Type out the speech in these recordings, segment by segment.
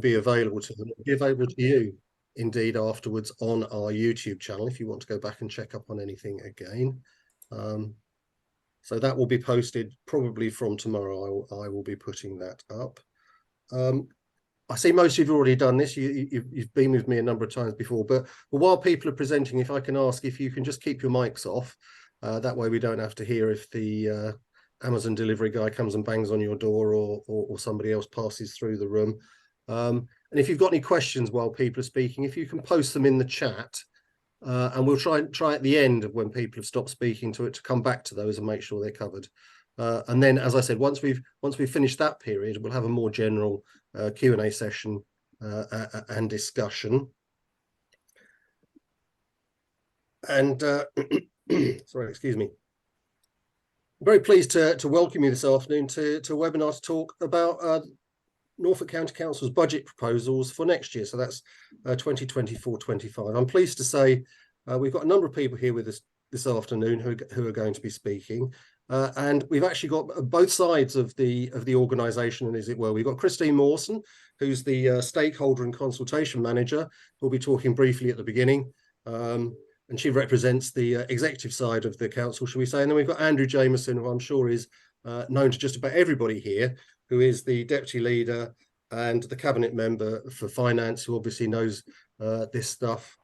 be available to them. It'll be available to you indeed afterwards on our YouTube channel if you want to go back and check up on anything again. So that will be posted probably from tomorrow. I will be putting that up. I see most of you have already done this. You've been with me a number of times before, but while people are presenting, if I can ask if you can just keep your mics off, that way we don't have to hear if the Amazon delivery guy comes and bangs on your door or somebody else passes through the room. And if you've got any questions while people are speaking, if you can post them in the chat, and we'll try at the end of when people have stopped speaking to come back to those and make sure they're covered. And then, as I said, once we've finished that period, we'll have a more general Q&A session and discussion. And sorry, excuse me. I'm very pleased to welcome you this afternoon to a webinar to talk about Norfolk County Council's budget proposals for next year. So that's 2024-25. I'm pleased to say we've got a number of people here with us this afternoon who are going to be speaking. And we've actually got both sides of the organisation, as it were. We've got Christine Mawson, who's the stakeholder and consultation manager, who'll be talking briefly at the beginning. And she represents the executive side of the council, shall we say. And then we've got Andrew Jamieson, who I'm sure is known to just about everybody here, who is the deputy leader and the cabinet member for finance, who obviously knows this stuff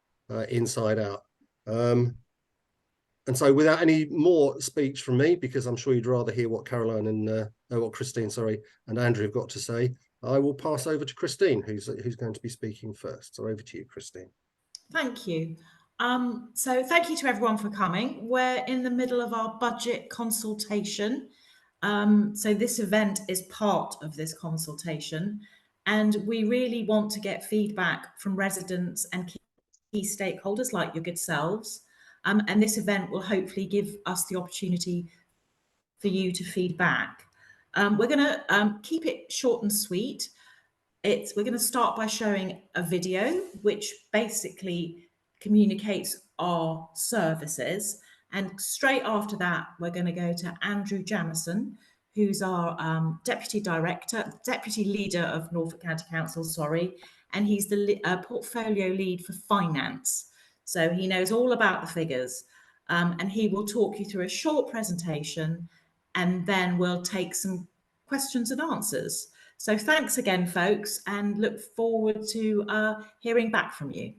inside out. And so without any more speech from me, because I'm sure you'd rather hear what Caroline and what Christine, sorry, and Andrew have got to say, I will pass over to Christine, who's going to be speaking first. So over to you, Christine. Thank you. So thank you to everyone for coming. We're in the middle of our budget consultation. So this event is part of this consultation, and we really want to get feedback from residents and key stakeholders like your good selves. And this event will hopefully give us the opportunity for you to feed back. We're going to keep it short and sweet. We're going to start by showing a video which basically communicates our services. And straight after that, we're going to go to Andrew Jamieson, who's our deputy leader of Norfolk County Council, and he's the portfolio lead for finance. So he knows all about the figures, and he will talk you through a short presentation, and then we'll take some questions and answers. So thanks again, folks, and look forward to hearing back from you.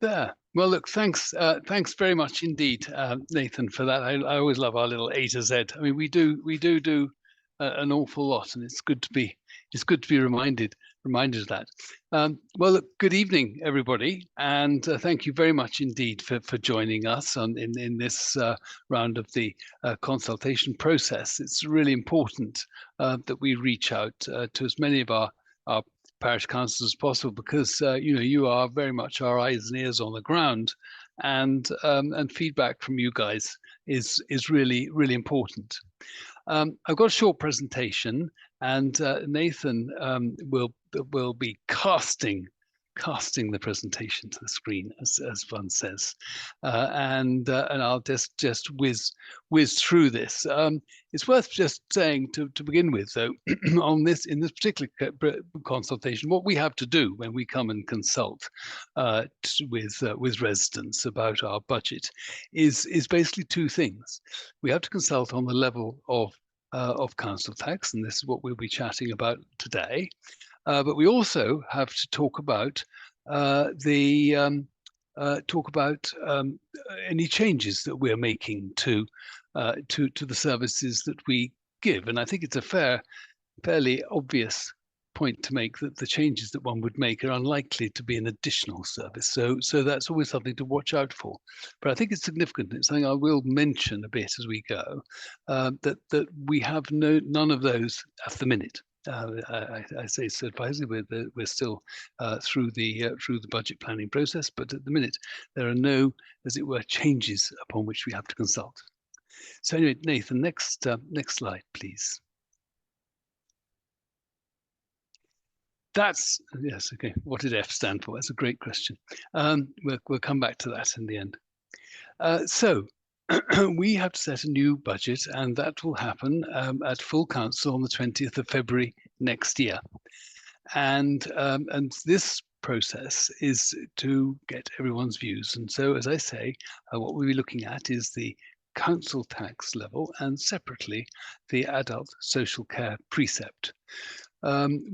There. Well, look, thanks very much indeed, Nathan, for that. I always love our little A to Z. I mean, we do an awful lot, and it's good to be reminded of that. Well, look, good evening, everybody, and thank you very much indeed for joining us in this round of the consultation process. It's really important that we reach out to as many of our parish councils as possible, because you are very much our eyes and ears on the ground, and feedback from you guys is really important. I've got a short presentation, and Nathan will be casting the presentation to the screen, as one says, and I'll just whiz through this. It's worth just saying to begin with, though, in this particular consultation, what we have to do when we come and consult with residents about our budget is basically two things. We have to consult on the level of council tax, and this is what we'll be chatting about today. but we also have to talk about any changes that we're making to the services that we give. And I think it's a fairly obvious point to make that the changes that one would make are unlikely to be an additional service. So that's always something to watch out for. But I think it's significant. It's something I will mention a bit as we go, that we have none of those at the minute. I say so advisedly, we're still through the budget planning process, but at the minute there are no, as it were, changes upon which we have to consult. So anyway, Nathan, next slide, please. That's, yes, okay. What did F stand for? That's a great question. We'll come back to that in the end. So we have to set a new budget, and that will happen at full council on the 20th of February next year. And this process is to get everyone's views. And so, as I say, what we'll be looking at is the council tax level and separately the adult social care precept.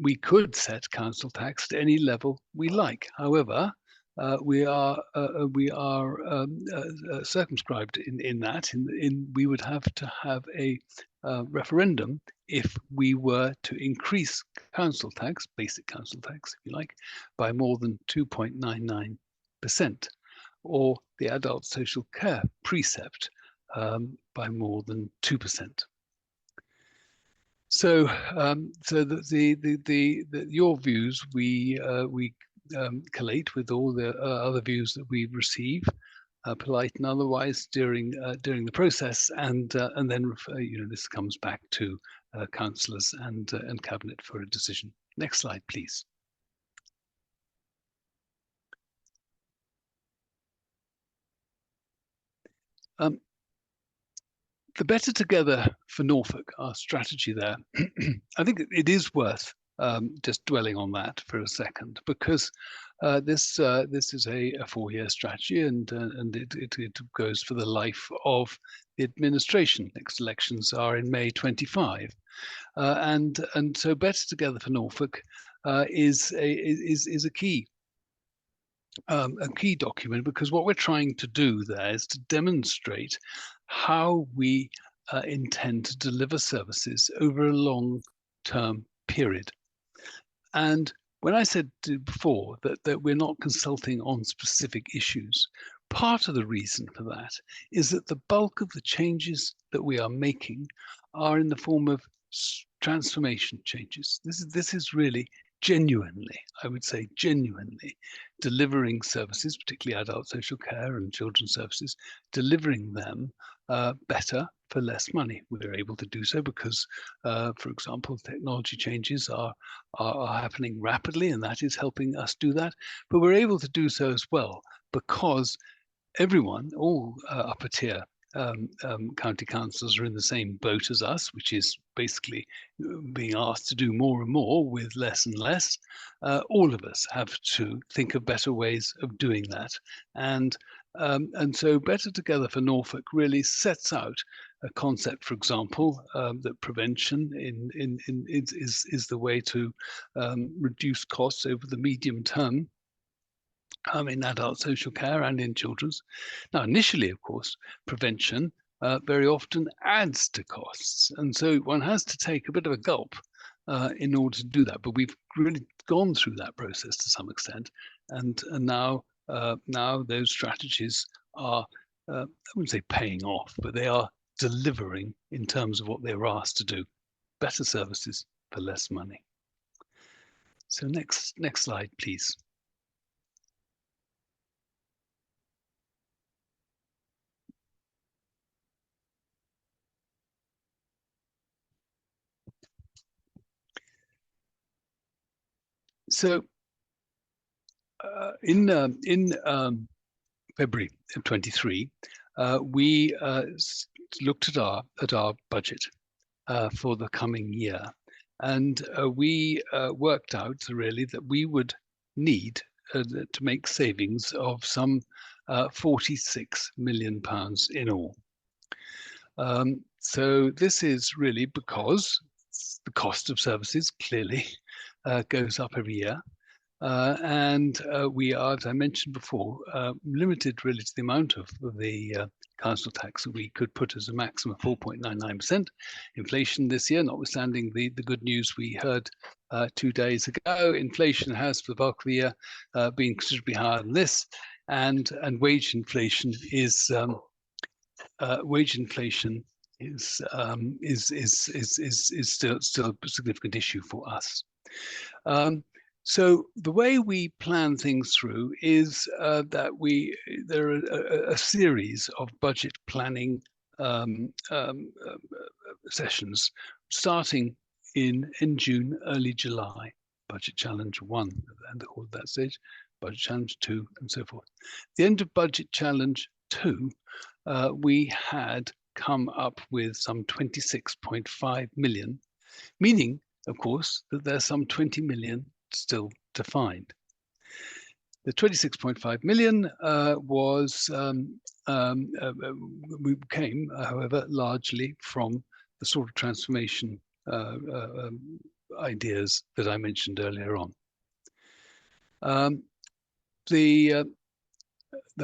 We could set council tax to any level we like. However, we are circumscribed in that. We would have to have a referendum if we were to increase council tax, basic council tax, if you like, by more than 2.99%, or the adult social care precept by more than 2%. So, your views we collate with all the other views that we receive, polite and otherwise, during the process, and then this comes back to councillors and cabinet for a decision. Next slide, please. The Better Together for Norfolk, our strategy there, I think it is worth just dwelling on that for a second, because this is a 4-year strategy, and it goes for the life of the administration. Next elections are in May 25, and so Better Together for Norfolk is a key document, because what we're trying to do there is to demonstrate how we intend to deliver services over a long-term period. And when I said before that we're not consulting on specific issues, part of the reason for that is that the bulk of the changes that we are making are in the form of transformation changes. This is really genuinely, I would say genuinely, delivering services, particularly adult social care and children's services, delivering them better for less money. We're able to do so because, for example, technology changes are happening rapidly, and that is helping us do that. But we're able to do so as well because everyone, all upper tier county councils, are in the same boat as us, which is basically being asked to do more and more with less and less. All of us have to think of better ways of doing that, and so Better Together for Norfolk really sets out a concept, for example, that prevention is the way to reduce costs over the medium term in adult social care and in children's. Now, initially, of course, prevention very often adds to costs, and so one has to take a bit of a gulp in order to do that. But we've really gone through that process to some extent, and now those strategies are, I wouldn't say paying off, but they are delivering in terms of what they were asked to do: better services for less money. So next slide, please. So in February of 23, we looked at our budget for the coming year, and we worked out really that we would need to make savings of some £46 million in all. So this is really because the cost of services clearly goes up every year. And we are, as I mentioned before, limited really to the amount of the council tax that we could put as a maximum of 4.99% inflation this year, notwithstanding the good news we heard 2 days ago. Inflation has, for the bulk of the year, been considerably higher than this, and wage inflation is still a significant issue for us. So the way we plan things through is that there are a series of budget planning sessions starting in June, early July. Budget Challenge 1, and at that stage, Budget Challenge 2, and so forth. At the end of Budget Challenge 2, we had come up with some 26.5 million, meaning, of course, that there's some 20 million still to find. The 26.5 million came, however, largely from the sort of transformation ideas that I mentioned earlier on. The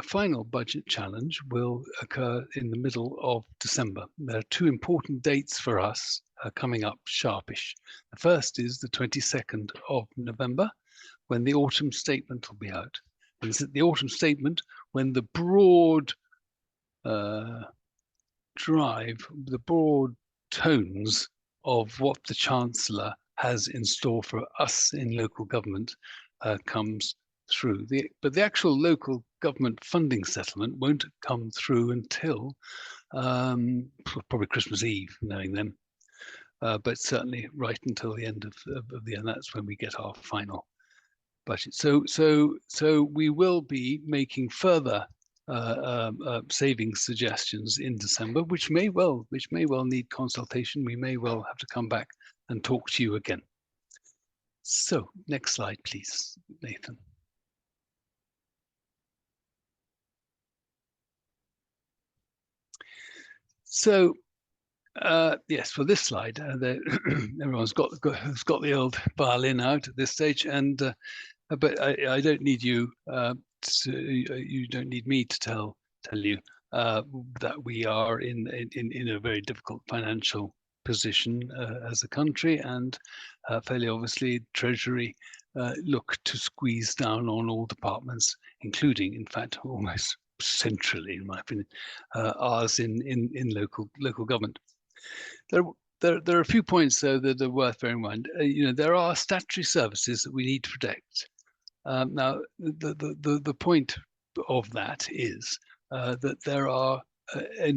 final budget challenge will occur in the middle of December. There are two important dates for us coming up sharpish. The first is the 22nd of November, when the autumn statement will be out. And it's at the autumn statement when the broad the broad tones of what the Chancellor has in store for us in local government comes through. But the actual local government funding settlement won't come through until probably Christmas Eve, knowing them. But certainly right until the end of the year, and that's when we get our final budget. So we will be making further savings suggestions in December, which may well need consultation. We may well have to come back and talk to you again. So next slide, please, Nathan. So yes, for this slide, everyone's got the old violin out at this stage, and but I don't need you you don't need me to tell you that we are in a very difficult financial position as a country, and fairly obviously Treasury look to squeeze down on all departments, including, in fact, almost centrally, in my opinion, ours in local government. There are a few points though that are worth bearing in mind. There are statutory services that we need to protect. Now, the point of that is that there are any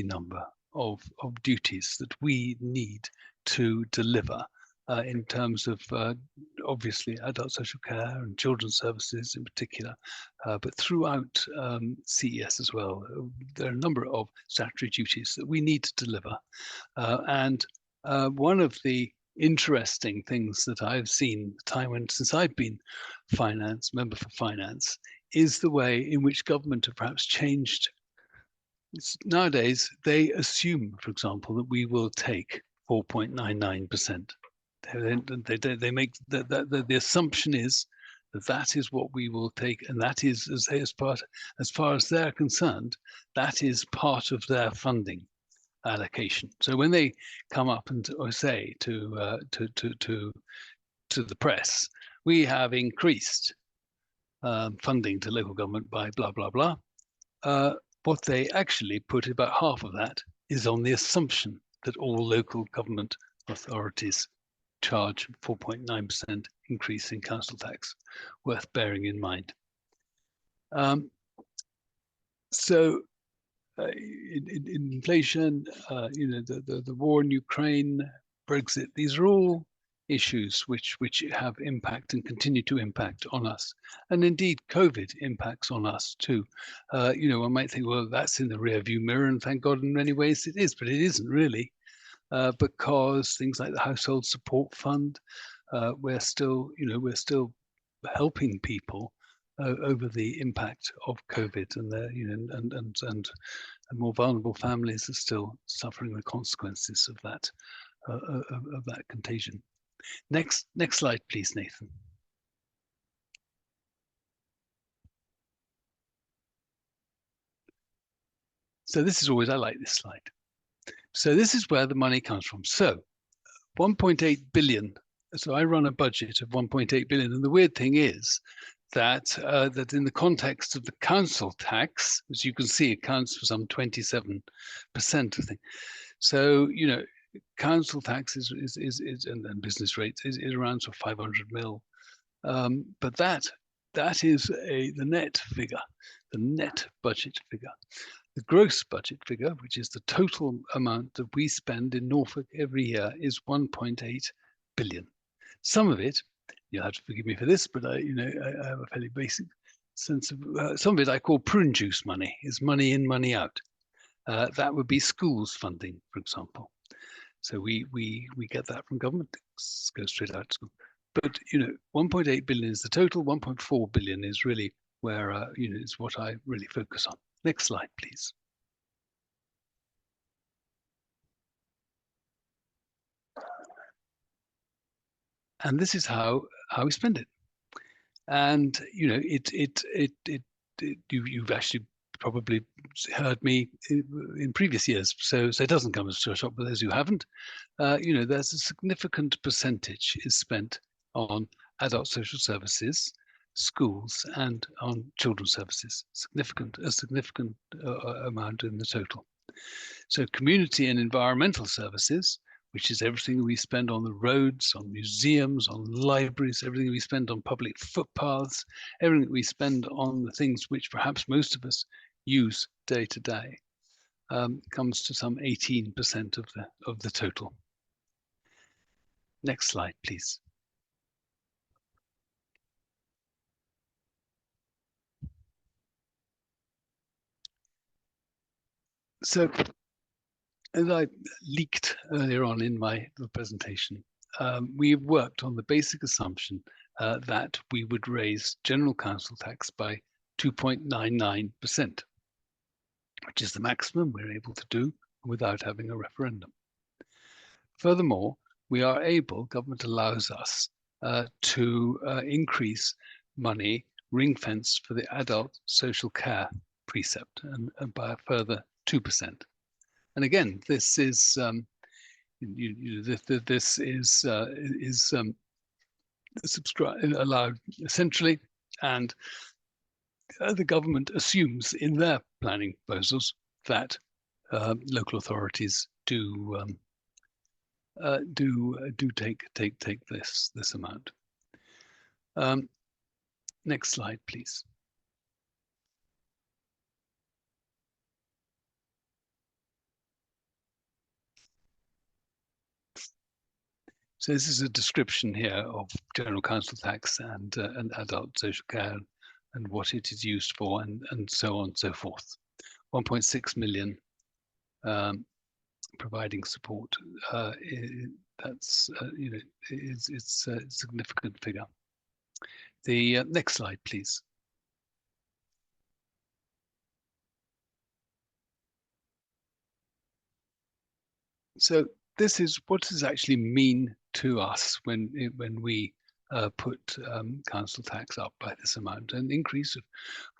number of duties that we need to deliver in terms of obviously adult social care and children's services in particular, but throughout CES as well. There are a number of statutory duties that we need to deliver. And one of the interesting things that I've seen since I've been member for finance is the way in which government have perhaps changed. Nowadays, they assume, for example, that we will take 4.99%. They make the assumption is that is what we will take, and that is as far as they're concerned, that is part of their funding allocation. So when they come up and say to the press, we have increased funding to local government by blah blah blah, what they actually put, about half of that is on the assumption that all local government authorities charge 4.9% increase in council tax, worth bearing in mind. So in inflation, the war in Ukraine, Brexit, these are all issues which have impact and continue to impact on us. And indeed, COVID impacts on us too. One might think, well, that's in the rearview mirror, and thank God in many ways it is, but it isn't really, because things like the Household Support Fund, we're still helping people over the impact of COVID, and and more vulnerable families are still suffering the consequences of that contagion. Next slide, please, Nathan. So this is always, I like this slide. So this is where the money comes from. So 1.8 billion. So I run a budget of 1.8 billion. And the weird thing is that that in the context of the council tax, as you can see, it counts for some 27% of things. So, you know, council tax is and business rates is around sort of 500 mil. But that is the net figure, the net budget figure. The gross budget figure, which is the total amount that we spend in Norfolk every year, is 1.8 billion. Some of it, you'll have to forgive me for this, but I have a fairly basic sense of some of it I call prune juice money. Is money in, money out. That would be schools funding, for example. So we get that from government. It goes straight out to school. But 1.8 billion is the total. 1.4 billion is really where is what I really focus on. Next slide, please. And this is how we spend it. And you've actually probably heard me in previous years, so it doesn't come as a shock. But those who haven't, there's a significant percentage is spent on adult social services, schools, and on children's services. A significant amount in the total. So community and environmental services, which is everything we spend on the roads, on museums, on libraries, everything we spend on public footpaths, everything we spend on the things which perhaps most of us use day to day, comes to some 18% of the total. Next slide, please. So, as I leaked earlier on in my presentation, we worked on the basic assumption that we would raise general council tax by 2.99%, which is the maximum we're able to do without having a referendum. Furthermore, we are able, government allows us to increase money ring-fenced for the adult social care precept and by a further 2%. And again, this is this is allowed centrally, and the government assumes in their planning proposals that local authorities do take this amount. Next slide, please. So this is a description here of general council tax and adult social care and what it is used for and so on and so forth. 1.6 million providing support. That's it's a significant figure. The next slide, please. So this is what does actually mean to us when we put council tax up by this amount. An increase of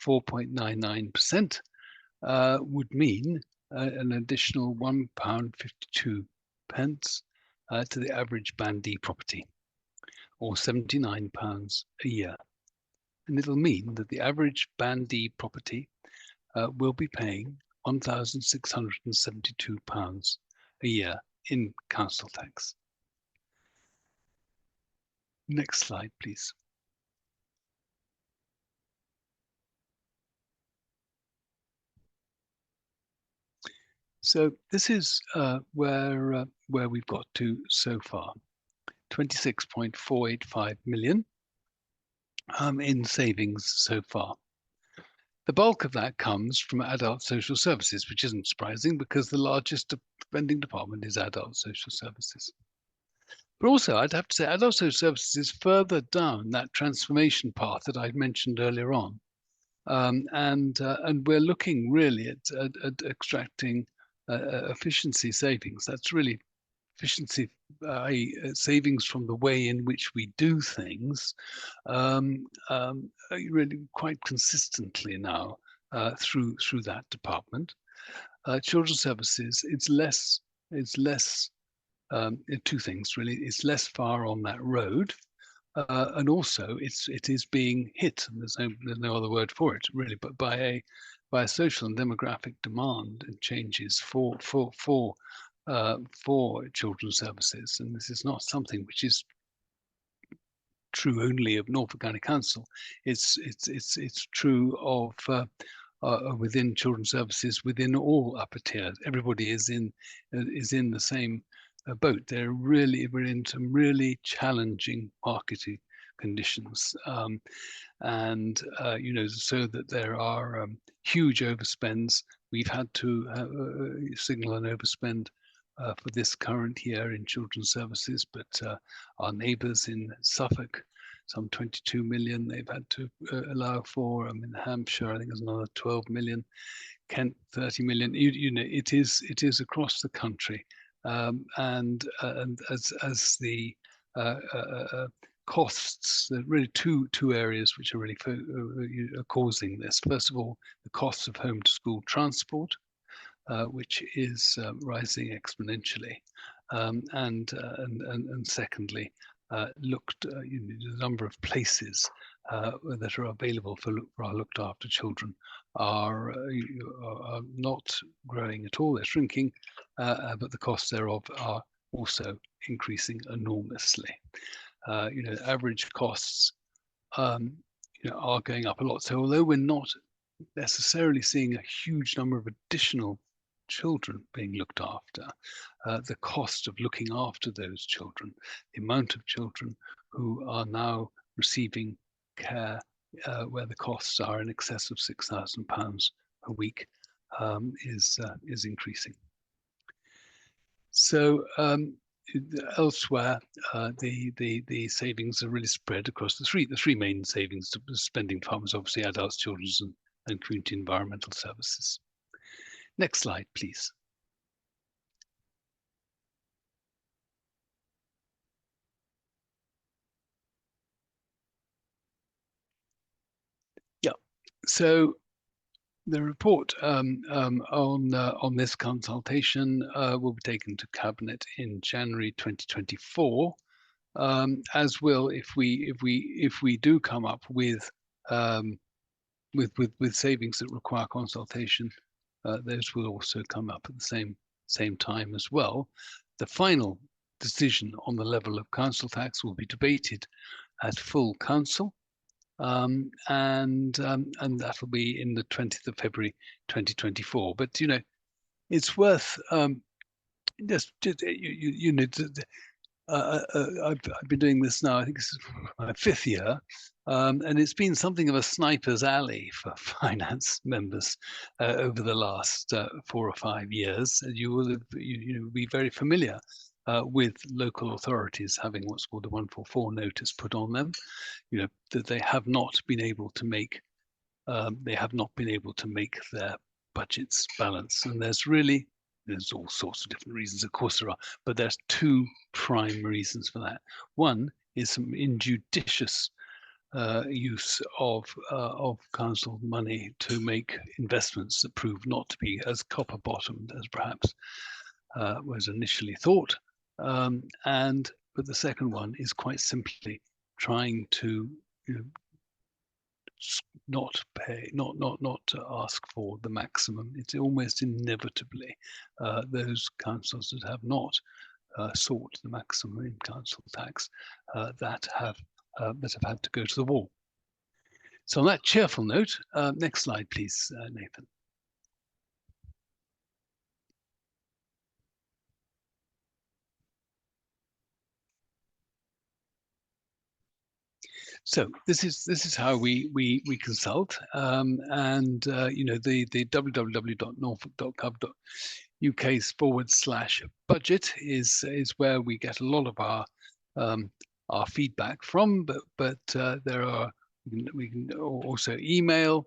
4.99% would mean an additional £1.52 to the average Band D property, or £79 a year. And it'll mean that the average Band D property will be paying £1,672 a year in council tax. Next slide, please. So this is where we've got to so far. 26.485 million in savings so far. The bulk of that comes from adult social services, which isn't surprising because the largest spending department is adult social services. But also, I'd have to say, adult social services is further down that transformation path that I mentioned earlier on, and we're looking really at extracting efficiency savings. That's really efficiency, savings from the way in which we do things, really quite consistently now through that department. Children's services, it's less. Two things really. It's less far on that road, and also it is being hit. And there's no other word for it really, but by a social and demographic demand and changes for children's services. And this is not something which is true only of Norfolk County Council. It's true of within children's services within all upper tiers. Everybody is in the same boat. We're in some really challenging marketing conditions, and so that there are huge overspends. We've had to signal an overspend for this current year in children's services, but our neighbours in Suffolk, some 22 million they've had to allow for. In Hampshire, I think there's another 12 million. Kent, 30 million. It is across the country, and as the costs, there are really two areas which are really causing this. First of all, the costs of home to school transport, which is rising exponentially, and secondly, the number of places that are available for our looked after children are not growing at all. They're shrinking, but the costs thereof are also increasing enormously. Average costs are going up a lot. So although we're not necessarily seeing a huge number of additional children being looked after, the cost of looking after those children, the amount of children who are now receiving care where the costs are in excess of £6,000 a week is increasing. So elsewhere, the savings are really spread across the three main savings spending departments, obviously adults, children's, and community environmental services. Next slide, please. Yeah, so the report on this consultation will be taken to Cabinet in January 2024, as will if we do come up with savings that require consultation. Those will also come up at the same time as well. The final decision on the level of council tax will be debated at full council, and that will be in the 20th of February 2024. But it's worth I've been doing this now, I think this is my 5th year, and it's been something of a sniper's alley for finance members over the last 4 or 5 years. And you will be very familiar with local authorities having what's called a 144 notice put on them, that they have not been able to make their budgets balance. And there's all sorts of different reasons, of course there are, but there's 2 prime reasons for that. One is some injudicious use of council money to make investments that prove not to be as copper-bottomed as perhaps was initially thought. But the second one is quite simply trying to not to ask for the maximum. It's almost inevitably those councils that have not sought the maximum in council tax that have had to go to the wall. So on that cheerful note, next slide, please, Nathan. So this is how we consult, and the www.norfolk.gov.uk/budget is where we get a lot of our feedback from. But there are we can also email,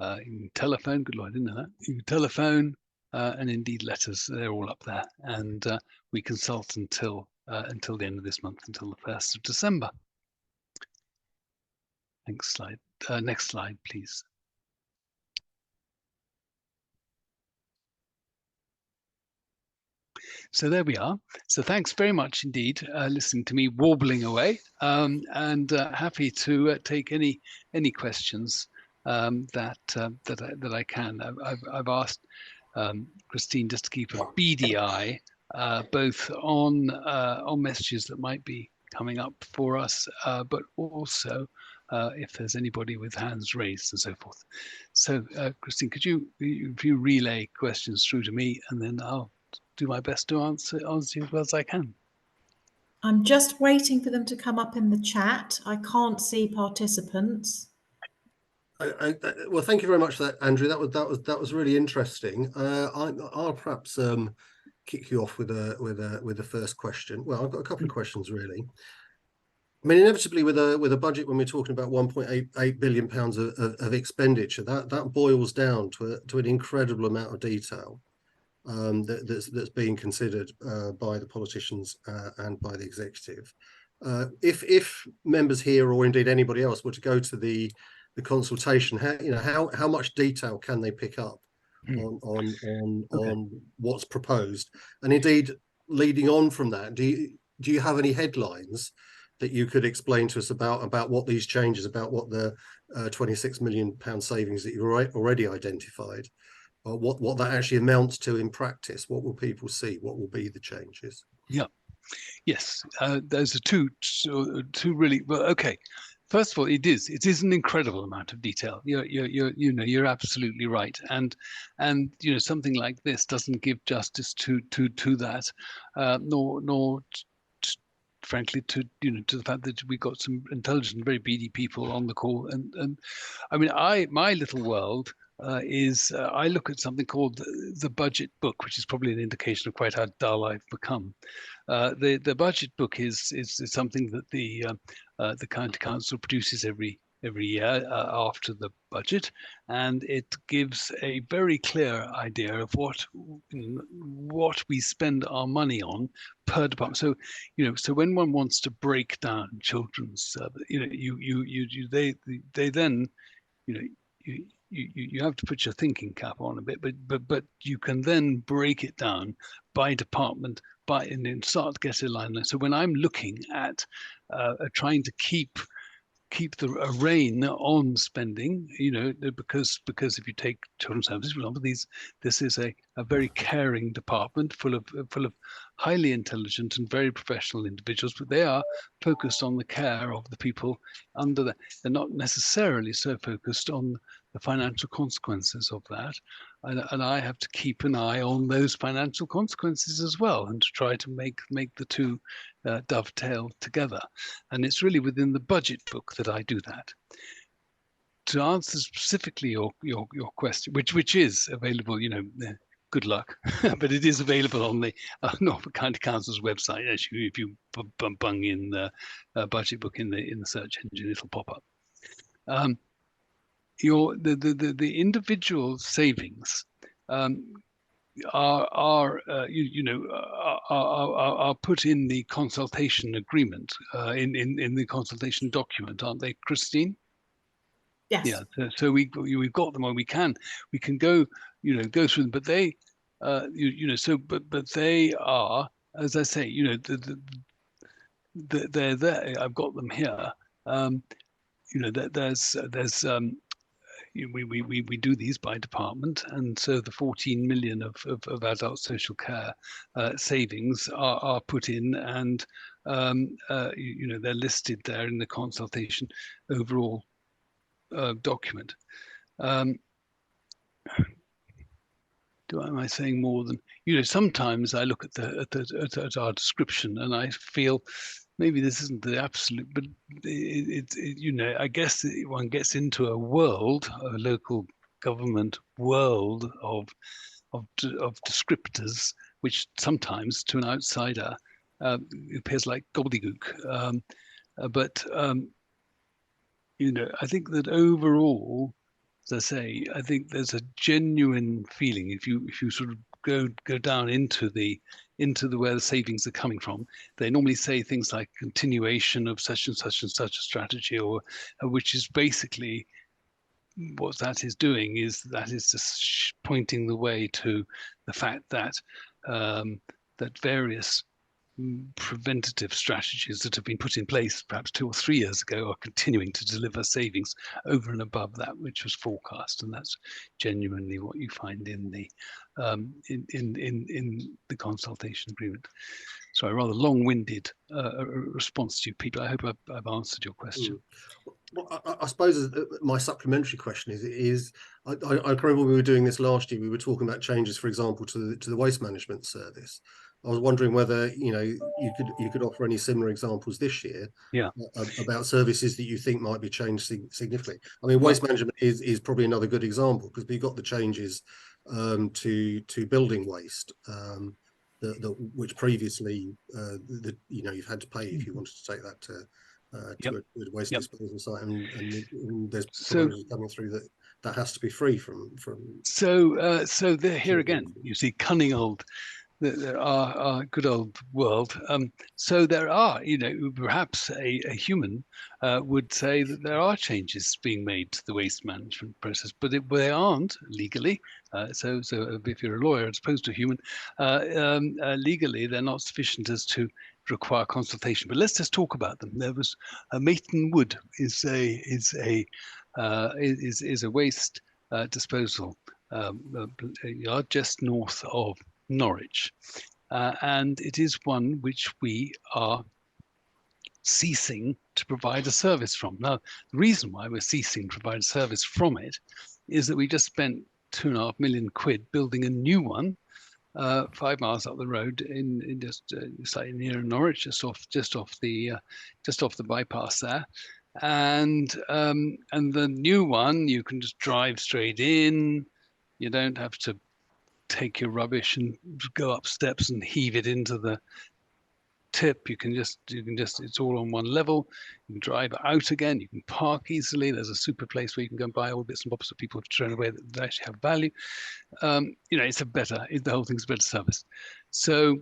you can telephone. Good Lord, I didn't know that. You can telephone, and indeed letters. They're all up there, and we consult until the end of this month, until the 1st of December. Next slide. Next slide, please. So there we are. So thanks very much indeed, listening to me warbling away, and happy to take any questions that I can. I've asked Christine just to keep a beady eye both on messages that might be coming up for us, but also if there's anybody with hands raised and so forth. So Christine, could you relay questions through to me, and then I'll do my best to answer you as well as I can. I'm just waiting for them to come up in the chat. I can't see participants. Well, thank you very much for that, Andrew. That was really interesting. I'll perhaps kick you off with the first question. Well, I've got a couple of questions really. I mean, inevitably with a budget, when we're talking about 1.88 billion pounds of expenditure, that boils down to an incredible amount of detail that's being considered by the politicians and by the executive. If members here, or indeed anybody else, were to go to the consultation, how much detail can they pick up on what's proposed? And indeed, leading on from that, do you have any headlines that you could explain to us about what these changes, about what the 26 million pound savings that you've already identified, or what that actually amounts to in practice? What will people see? What will be the changes? Yeah, yes, those are two really well. Okay, first of all, it is an incredible amount of detail. You're absolutely right, and something like this doesn't give justice to that, nor frankly to the fact that we got some intelligent, very beady people on the call. And I mean, my little world is I look at something called the budget book, which is probably an indication of quite how dull I've become. The budget book is something that the county council produces every year after the budget, and it gives a very clear idea of what we spend our money on per department. So so when one wants to break down children's, they then you have to put your thinking cap on a bit, but you can then break it down by department, and then start to get a line. So when I'm looking at trying to keep a rein on spending, because if you take children's services, for example, this is a very caring department full of highly intelligent and very professional individuals, but they are focused on the care of the people under that. They're not necessarily so focused on the financial consequences of that, and I have to keep an eye on those financial consequences as well, and to try to make the two dovetail together. And it's really within the budget book that I do that. To answer specifically your question, which is available, good luck, but it is available on the Norfolk County Council's website. Actually, if you bung in the budget book in the search engine, it'll pop up. The individual savings are put in the consultation agreement, in the consultation document, aren't they, Christine? Yes. Yeah. So we've got them, or we can go go through them, but they but they are, as I say, they're there. I've got them here. There's we do these by department, and so the 14 million of adult social care savings are put in, and they're listed there in the consultation overall document. Am I saying more than sometimes I look at our description and I feel maybe this isn't the absolute, but I guess one gets into a local government world of descriptors, which sometimes to an outsider appears like gobbledygook. But I think that overall as I say, I think there's a genuine feeling if you sort of go down into the where the savings are coming from. They normally say things like continuation of such and such and such a strategy, or which is basically what that is doing is just pointing the way to the fact that that various preventative strategies that have been put in place perhaps 2 or 3 years ago are continuing to deliver savings over and above that which was forecast, and that's genuinely what you find in the in the consultation agreement. So a rather long-winded response to you, Peter. I hope I've answered your question. Well, I suppose my supplementary question is I can remember when we were doing this last year, we were talking about changes, for example, to the waste management service. I was wondering whether you could offer any similar examples this year, about services that you think might be changed significantly. I mean, waste management is probably another good example, because we've got the changes to building waste, which previously you've had to pay if you wanted to take that to a waste disposal site, and there's proposals coming through that has to be free from. So here again, you see, cunning old. Our good old world. So there are, perhaps a human would say that there are changes being made to the waste management process, but they aren't legally. So if you're a lawyer as opposed to a human, legally they're not sufficient as to require consultation. But let's just talk about them. There was Maton Wood is a waste disposal yard just north of Norwich, and it is one which we are ceasing to provide a service from. Now, the reason why we're ceasing to provide a service from it is that we just spent £2.5 million building a new one 5 miles up the road in just slightly near Norwich, just off the bypass there. And the new one, you can just drive straight in. You don't have to take your rubbish and go up steps and heave it into the tip. You can just it's all on one level. You can drive out again. You can park easily. There's a super place where you can go and buy all bits and bobs that people have thrown away that actually have value. The whole thing's a better service. So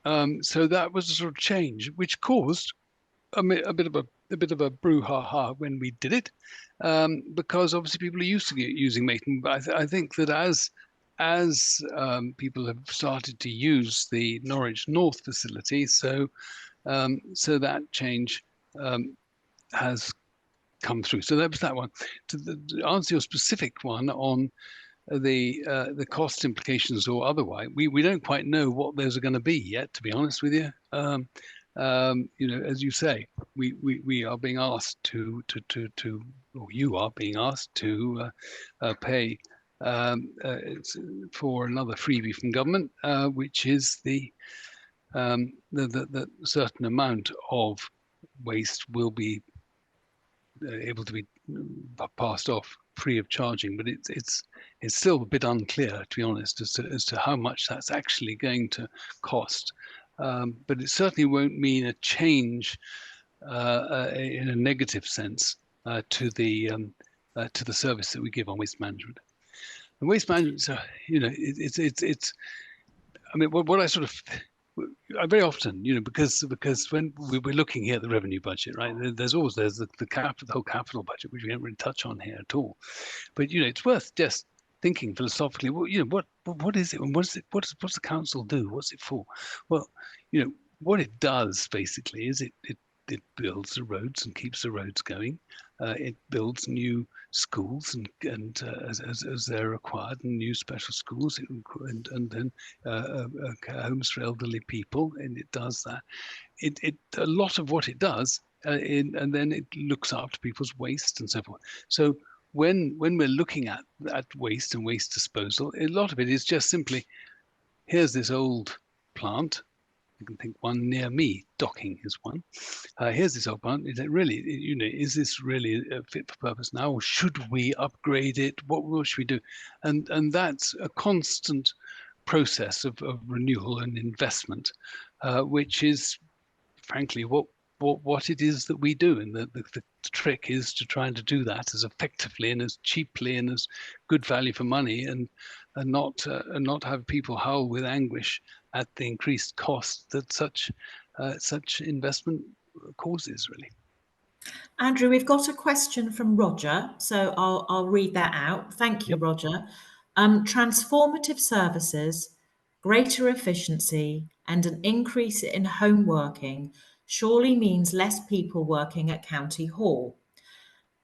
that was a sort of change which caused a bit of a brouhaha when we did it, because obviously people are used to using Maton. But I think that as people have started to use the Norwich North facility, so that change has come through. So that was that one. To answer your specific one on the cost implications or otherwise, we don't quite know what those are going to be yet, to be honest with you. As you say, we are being asked to or you are being asked to pay for another freebie from government, which is the certain amount of waste will be able to be passed off free of charging, but it's still a bit unclear, to be honest, as to how much that's actually going to cost. But it certainly won't mean a change in a negative sense to the service that we give on waste management. And waste management, it's. I mean, what I sort of. I very often, because when we're looking here at the revenue budget, right, there's the whole capital budget, which we don't really touch on here at all. But it's worth just thinking philosophically. Well, what is it, and what's the council do? What's it for? Well, what it does basically is it builds the roads and keeps the roads going. It builds new schools and as they're required, and new special schools, and then homes for elderly people, and it does that. A lot of what it does, and then it looks after people's waste and so forth. So when we're looking at waste and waste disposal, a lot of it is just simply, here's this old plant. You can think one near me, Docking is one. Here's this old plant. Is it really, is this really fit for purpose now, or should we upgrade it? What should we do? And that's a constant process of renewal and investment, which is, frankly, what it is that we do. And the the trick is to try to do that as effectively and as cheaply and as good value for money, and not have people howl with anguish at the increased cost that such investment causes, really. Andrew, we've got a question from Roger, so I'll read that out. Thank you, Yep. Roger. Transformative services, greater efficiency, and an increase in home working surely means less people working at County Hall.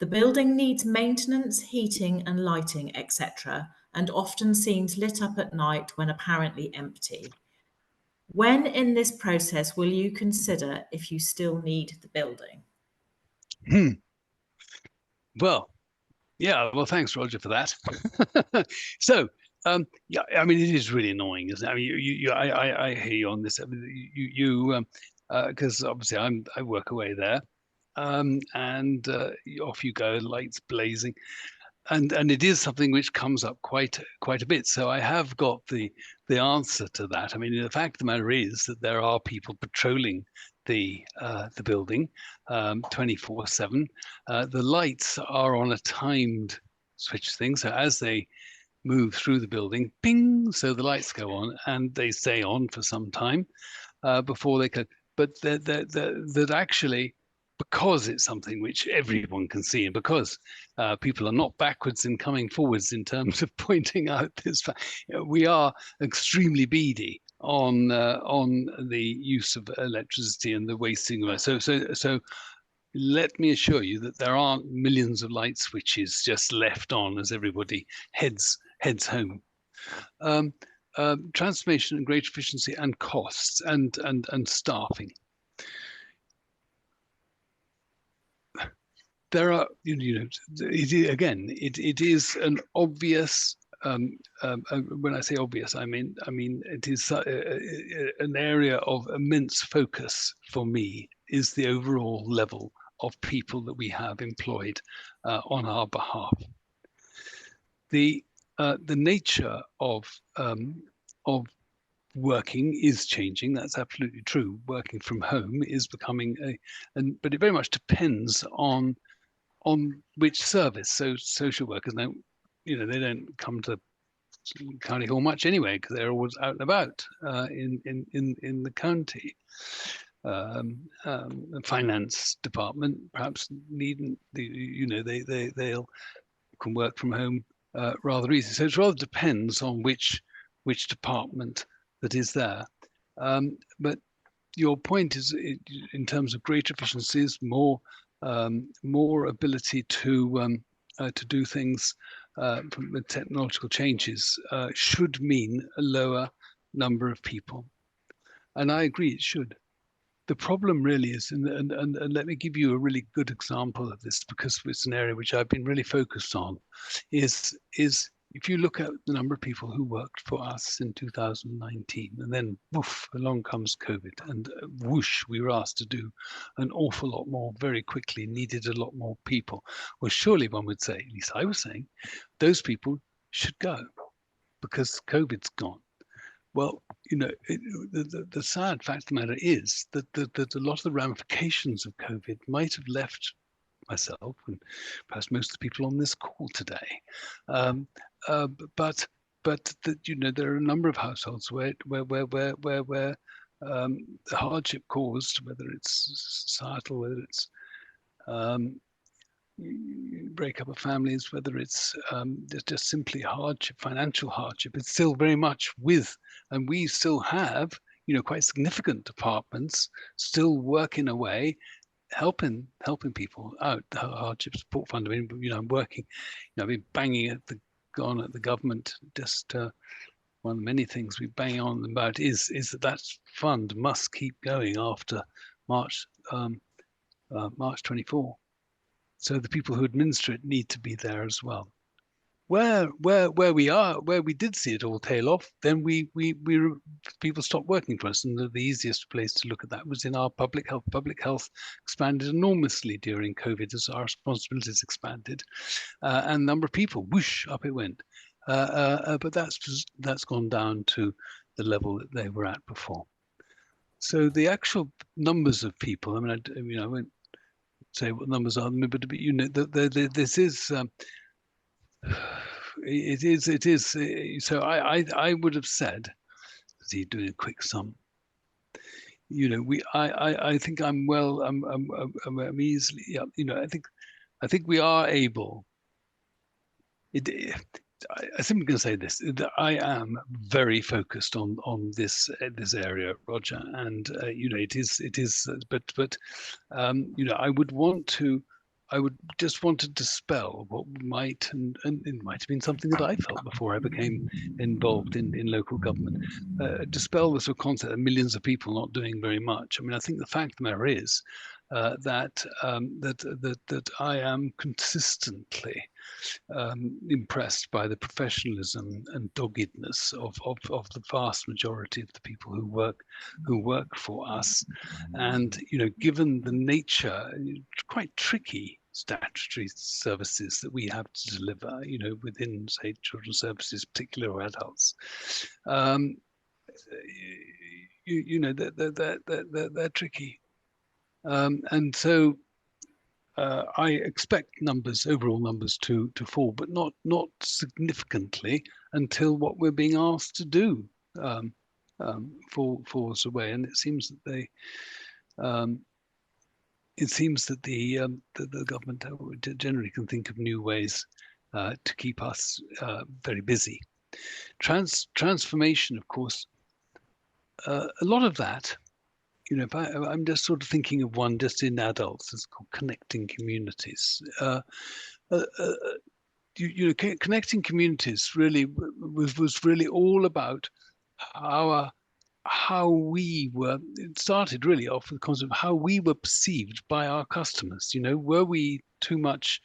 The building needs maintenance, heating and lighting, etc., and often seems lit up at night when apparently empty. When in this process will you consider if you still need the building? Well, yeah. Well, thanks, Roger, for that. So, yeah, I mean, it is really annoying, isn't it? I mean, I hear you on this. I mean, because obviously I work away there, and off you go, lights blazing, and it is something which comes up quite a bit. So I have got the answer to that. I mean, the fact of the matter is that there are people patrolling the building 24/7. The lights are on a timed switch thing, so as they move through the building, ping, so the lights go on and they stay on for some time before they can. But that actually, because it's something which everyone can see, and because people are not backwards in coming forwards in terms of pointing out this fact, we are extremely beady on the use of electricity and the wasting of it. So let me assure you that there aren't millions of light switches just left on as everybody heads home. Transformation and greater efficiency and costs and staffing. There are, it is an obvious. When I say obvious, I mean it is an area of immense focus for me. Is the overall level of people that we have employed on our behalf. The nature of working is changing. That's absolutely true. Working from home is becoming but it very much depends on which service. So social workers now, they don't come to County Hall much anyway because they're always out and about in the county. Finance department perhaps needn't. They'll can work from home rather easy. So it rather depends on which department that is there. But your point is, in terms of greater efficiencies, more ability to do things with technological changes should mean a lower number of people, and I agree it should. The problem really is, and let me give you a really good example of this because it's an area which I've been really focused on, is if you look at the number of people who worked for us in 2019, and then woof, along comes COVID, and whoosh, we were asked to do an awful lot more very quickly, needed a lot more people. Well, surely one would say, at least I was saying, those people should go because COVID's gone. Well, the sad fact of the matter is that a lot of the ramifications of COVID might have left myself and perhaps most of the people on this call today. But there are a number of households where the hardship caused, whether it's societal, whether it's breakup of families, whether it's just simply hardship, financial hardship, it's still very much with, and we still have, quite significant departments still working away, helping people out. The hardship support fund. I mean, I'm working, I've been banging on at the government. Just one of the many things we bang on about is that fund must keep going after March 24. So the people who administer it need to be there as well. Where we did see it all tail off, then people stopped working for us, and the easiest place to look at that was in our public health. Public health expanded enormously during COVID as our responsibilities expanded, and the number of people, whoosh, up it went. But that's gone down to the level that they were at before. So the actual numbers of people, I mean, I won't say what numbers are, but you know, this is. It is. So I would have said, as he doing a quick sum, you know, I think I'm easily, yeah, you know, I think we are able. I simply going to say this: that I am very focused on this area, Roger, and you know, it is, but you know, I would just want to dispel what might, and it might have been something that I felt before I became involved in local government. Dispel the sort of concept that millions of people not doing very much. I mean, I think the fact of the matter is that I am consistently impressed by the professionalism and doggedness of the vast majority of the people who work for us. And you know, given the nature, quite tricky statutory services that we have to deliver, you know, within, say, children's services, particularly, or adults, you know, they're tricky, and so I expect overall numbers to fall, but not significantly until what we're being asked to do falls away. And it seems that the government generally can think of new ways to keep us very busy. Transformation, of course, a lot of that. You know, I'm just sort of thinking of one just in adults. It's called Connecting Communities. You know, Connecting Communities really was really all about how we were. It started really off with the concept of how we were perceived by our customers. You know, were we too much?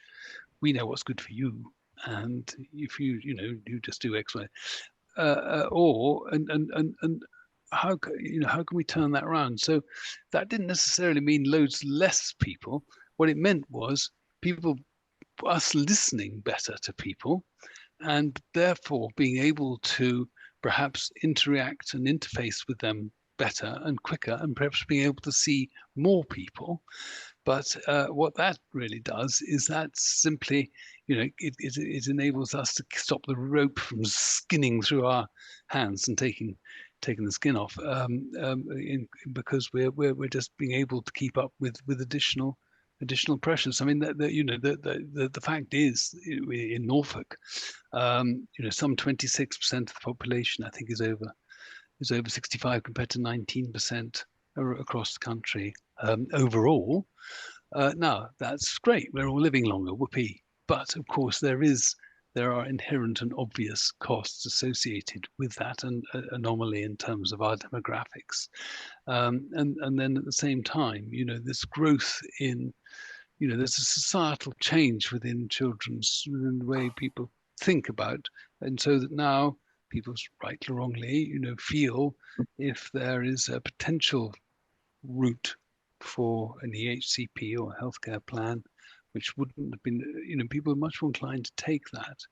We know what's good for you, and if you you just do X, Y, and how can we turn that around? So that didn't necessarily mean loads less people. What it meant was us listening better to people, and therefore being able to perhaps interact and interface with them better and quicker, and perhaps being able to see more people. But what that really does is that simply, you know, it enables us to stop the rope from skinning through our hands and taking the skin off, because we're just being able to keep up with additional pressures. I mean, the fact is, in Norfolk, you know, some 26% of the population, I think, is over 65 compared to 19% across the country overall. Now that's great. We're all living longer, whoopee. But of course, there are inherent and obvious costs associated with that, and anomaly in terms of our demographics. And then at the same time, you know, this growth in, you know, there's a societal change within the way people think about, and so that now people, rightly or wrongly, you know, feel if there is a potential route for an EHCP or a healthcare plan, which wouldn't have been, you know, people are much more inclined to take that,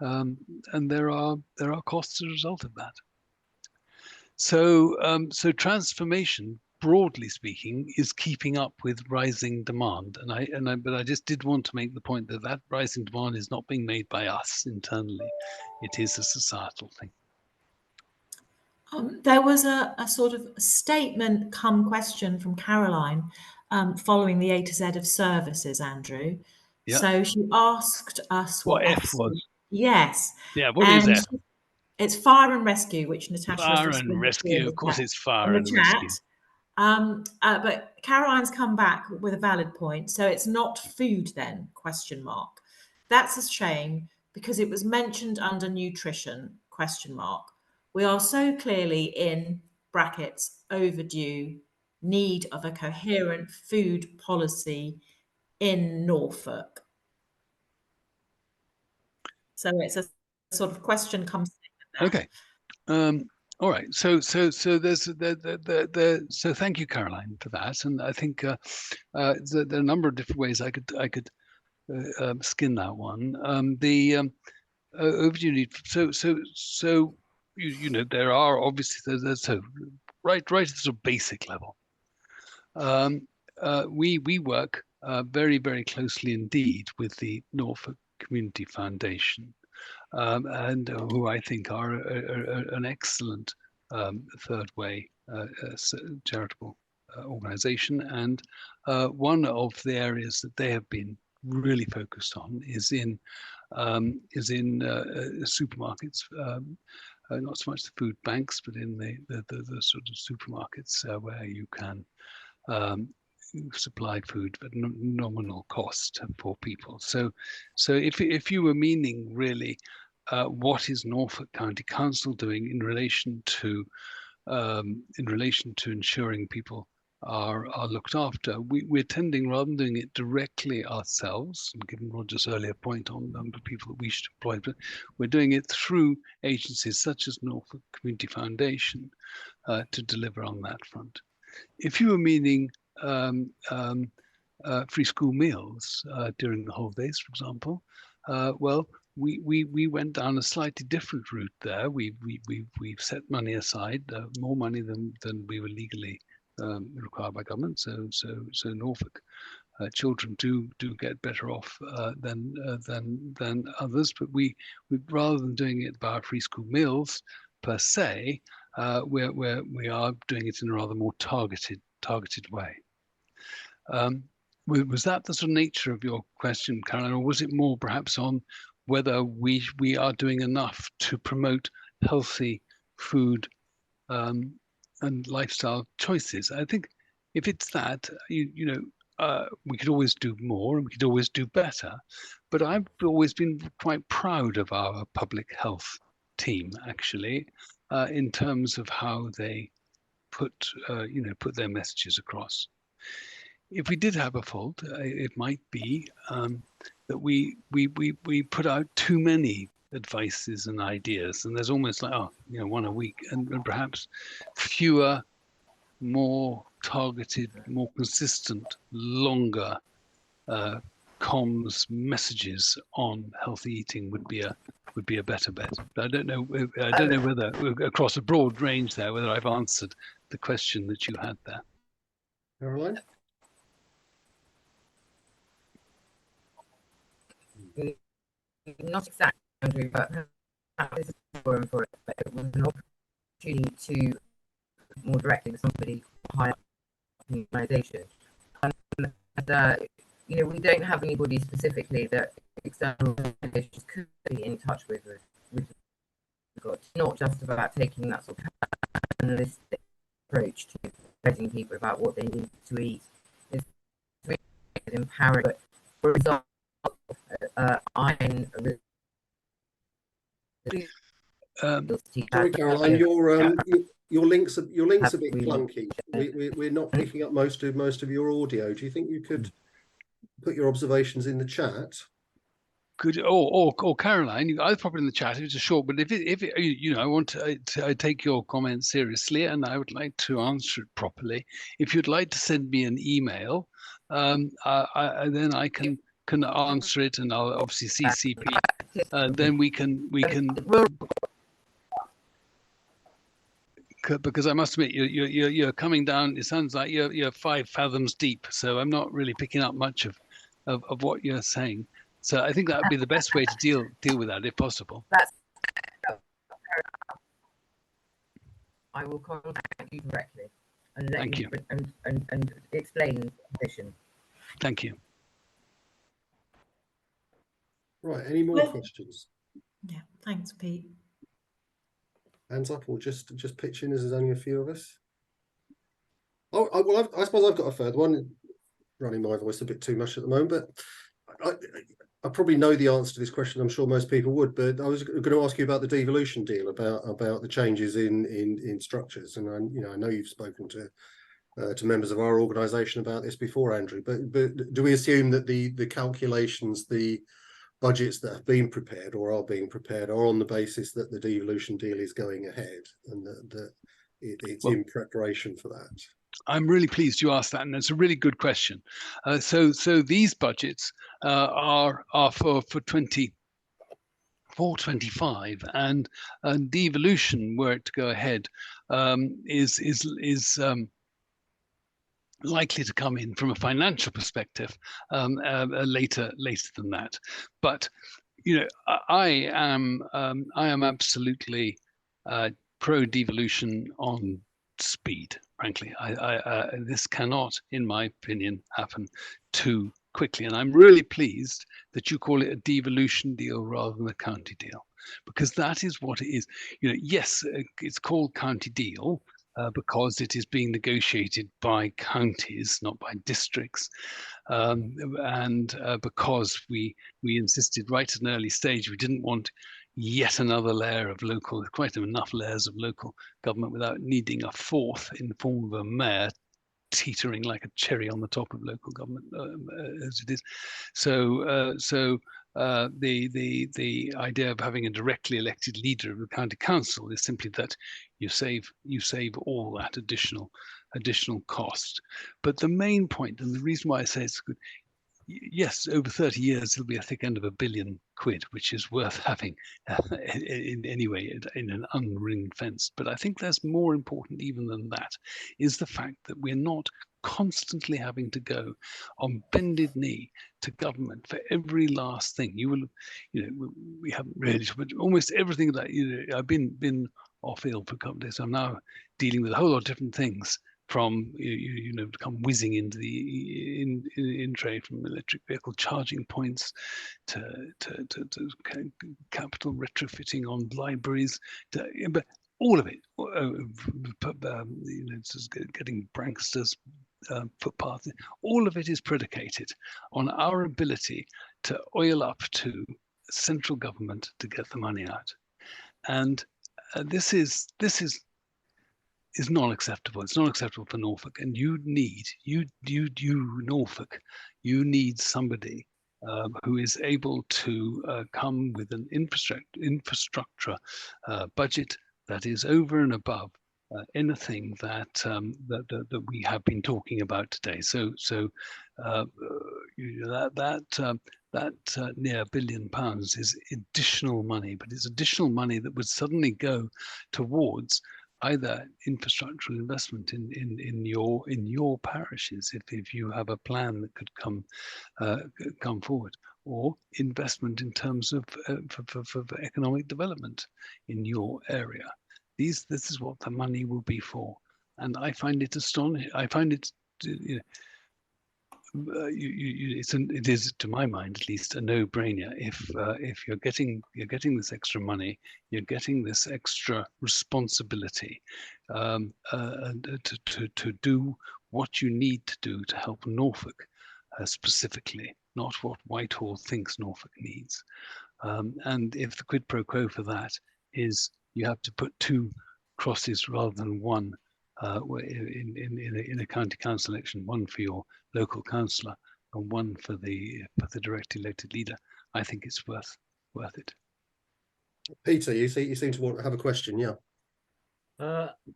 and there are costs as a result of that. So so transformation, broadly speaking, is keeping up with rising demand, but I just did want to make the point that rising demand is not being made by us internally; it is a societal thing. There was a sort of statement come question from Caroline following the A to Z of services, Andrew. Yeah. So she asked us what F was. Yes. Yeah, what is F? It's fire and rescue, which Natasha Fire and rescue, of course it's fire and rescue. But Caroline's come back with a valid point. So it's not food then, ? That's a shame because it was mentioned under nutrition, ? We are so clearly in brackets overdue need of a coherent food policy in Norfolk. So it's a sort of question comes. Okay. All right. So there's so thank you, Caroline, for that. And I think there are a number of different ways I could skin that one. The overdue need. So you know, there are obviously so right at the sort of basic level. We work very, very closely indeed with the Norfolk Community Foundation, and who I think are an excellent third way charitable organization. And one of the areas that they have been really focused on is in supermarkets, not so much the food banks, but in the sort of supermarkets where you can supply food at nominal cost for people. So if you were meaning really what is Norfolk County Council doing in relation to ensuring people are looked after, we're tending, rather than doing it directly ourselves, and given Roger's earlier point on the number of people that we should employ, but we're doing it through agencies such as Norfolk Community Foundation to deliver on that front. If you were meaning free school meals during the holidays, for example, well, we went down a slightly different route there. We've set money aside, more money than we were legally required by government. So Norfolk children do get better off than others. But we rather than doing it by free school meals per se, we are doing it in a rather more targeted way. Was that the sort of nature of your question, Caroline, or was it more perhaps on whether we are doing enough to promote healthy food and lifestyle choices? I think if it's that, we could always do more and we could always do better. But I've always been quite proud of our public health team, actually, in terms of how they put their messages across. If we did have a fault, it might be that we put out too many advices and ideas, and there's almost like one a week, and perhaps fewer, more targeted, more consistent, longer comms messages on healthy eating would be a better bet. But I don't know whether across a broad range there, whether I've answered the question that you had there. Caroline? Not exactly, Andrew, but this is for it. But it was an opportunity to more directly with somebody higher up in the organisation. We don't have anybody specifically that external organisations could be in touch with. It's not just about taking that sort of analytic approach to educating people about what they need to eat. It's really empowering. But for example, sorry, Caroline, your link's a bit clunky. We're not picking up most of your audio. Do you think you could put your observations in the chat? Could or Caroline, I'll pop it in the chat. It's a short, but if I want to take your comments seriously, and I would like to answer it properly. If you'd like to send me an email, then I can answer it, and I'll obviously CCP. Then we can. Because I must admit, you're coming down. It sounds like you're 5 fathoms deep. So I'm not really picking up much of what you're saying. So I think that would be the best way to deal with that, if possible. I will contact you directly and let Thank you and explain the position. Thank you. Right. Any more questions? Yeah. Thanks, Pete. Hands up, or just pitch in as there's only a few of us. Oh, well, I suppose I've got a third one. Running my voice a bit too much at the moment, but I probably know the answer to this question. I'm sure most people would, but I was going to ask you about the devolution deal, about the changes in structures, and I know you've spoken to members of our organisation about this before, Andrew. But do we assume that the calculations, the budgets that have been prepared or are being prepared, are on the basis that the devolution deal is going ahead and that it's in preparation for that? I'm really pleased you asked that, and it's a really good question. So these budgets are for 24-25, and devolution, were it to go ahead, is likely to come in from a financial perspective later than that. But I am absolutely pro devolution on speed. Frankly, this cannot, in my opinion, happen too quickly. And I'm really pleased that you call it a devolution deal rather than a county deal, because that is what it is. Yes, it's called county deal because it is being negotiated by counties, not by districts. And because we insisted right at an early stage, we didn't want yet another layer of local, quite enough layers of local government without needing a fourth in the form of a mayor teetering like a cherry on the top of local government as it is. So the idea of having a directly elected leader of the county council is simply that you save all that additional cost. But the main point, and the reason why I say it's good, yes, over 30 years, it'll be a thick end of £1 billion, which is worth having anyway in an unring fence. But I think there's more important even than that, is the fact that we're not constantly having to go on bended knee to government for every last thing. We haven't really, but almost everything that I've been off ill for a couple of days. I'm now dealing with a whole lot of different things, from come whizzing into the in trade, from electric vehicle charging points to capital retrofitting on libraries, but all of it, just getting pranksters, footpaths, all of it is predicated on our ability to oil up to central government to get the money out, and this is not acceptable. It's not acceptable for Norfolk, and Norfolk, you need somebody who is able to come with an infrastructure budget that is over and above anything that that we have been talking about today. So that near £1 billion is additional money, but it's additional money that would suddenly go towards either infrastructural investment in your parishes, if you have a plan that could come forward, or investment in terms of for economic development in your area. This is what the money will be for, and I find it astonishing. I find it, it is, to my mind at least, a no-brainer. If you're getting this extra money, you're getting this extra responsibility to do what you need to do to help Norfolk specifically, not what Whitehall thinks Norfolk needs. And if the quid pro quo for that is you have to put 2 crosses rather than 1 in a county council election, 1 for your local councillor and 1 for the directly elected leader, I think it's worth it. Peter, you seem to want to have a question, yeah.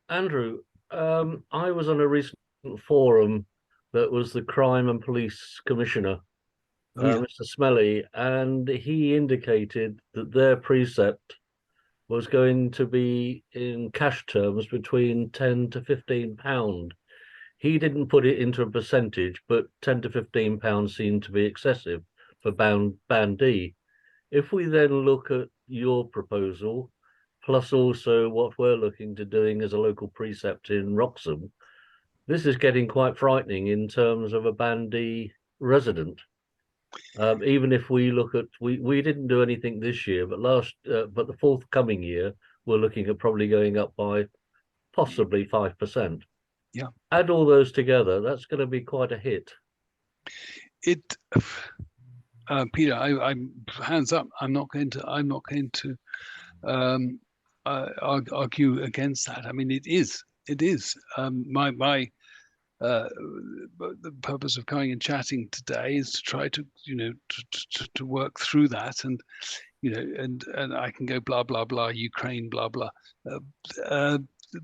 Andrew, I was on a recent forum that was the Crime and Police Commissioner, Mr. Smelly, and he indicated that their precept was going to be in cash terms between £10 to £15. He didn't put it into a percentage, but £10 to £15 seemed to be excessive for Band D. If we then look at your proposal, plus also what we're looking to doing as a local precept in Wroxham, this is getting quite frightening in terms of a Band D resident. Even if we look at, we didn't do anything this year, but but the forthcoming year, we're looking at probably going up by possibly 5%. Yeah. Add all those together, that's going to be quite a hit. Peter, I'm hands up. I'm not going to argue against that. I mean, it is. The purpose of coming and chatting today is to try to to work through that, and and I can go blah blah blah Ukraine blah blah,